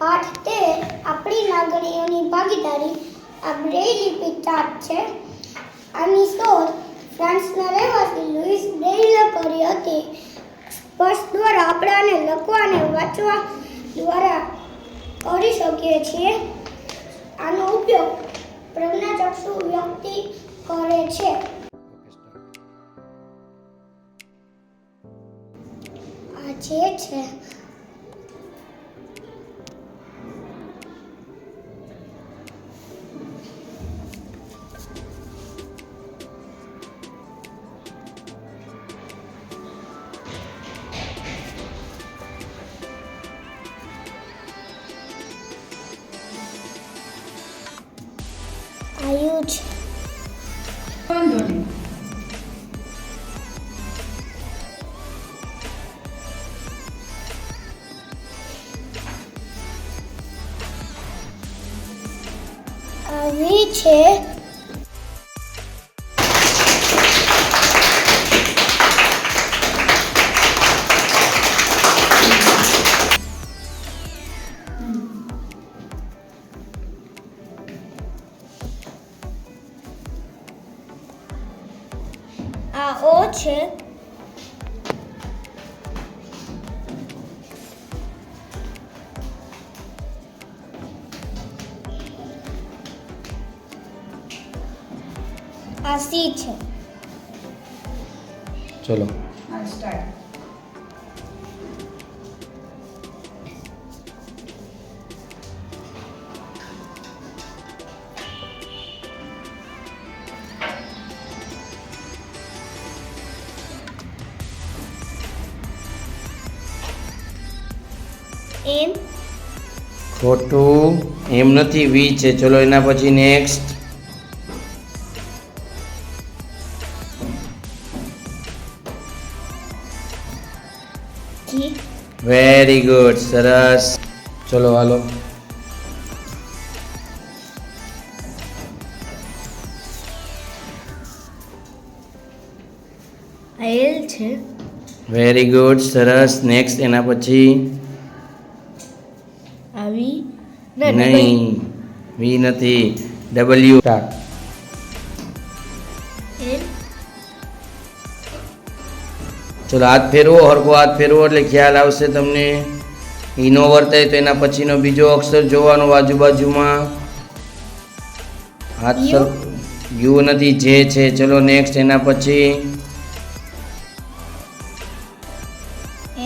પાઠ 13 આપણી નાગરિકોની ભાગીદારી આ બ્રેઇલ લિપિ ચાર્ટ છે. આની શોધ ફ્રાન્સના રહેવાસી લુઈસ બ્રેઇલે કરી હતી. સ્પર્શ દ્વારા આપણાને લખવા અને વાંચવા દ્વારા કરી શકીએ છીએ. આનો ઉપયોગ પ્રજ્ઞાચક્ષુ વ્યક્તિ કરે છે. આ જે છે આયુ છે. વાંધો નહીં. આવી છે. આ ઓ છે. આ સી છે. ચલો હા, સ્ટાર્ટ. એમ ખોટું, એમ નથી, વી છે. ચલો એના પછી નેક્સ્ટ. જી વેરી ગુડ, સરસ. ચલો હાલો. આ એલ છે. વેરી ગુડ, સરસ. નેક્સ્ટ એના પછી આવી નહીં, વી નથી, ડબલ્યુ. એલ ચલો હાથ ફેરવો, હરખો હાથ ફેરવો એટલે ખ્યાલ આવશે તમને. ઈ નો વર્તાય તો એના પછીનો બીજો અક્ષર જોવાનો આજુબાજુમાં. હાથ યુ? યુ નથી, જે છે. ચલો નેક્સ્ટ એના પછી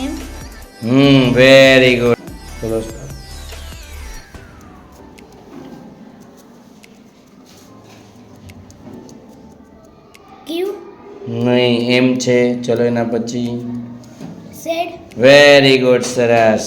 એમ વેરી ગુડ. ચલો ક્યુ નહીં, એમ છે. ચલો એના પછી ઝેડ વેરી ગુડ, સરસ.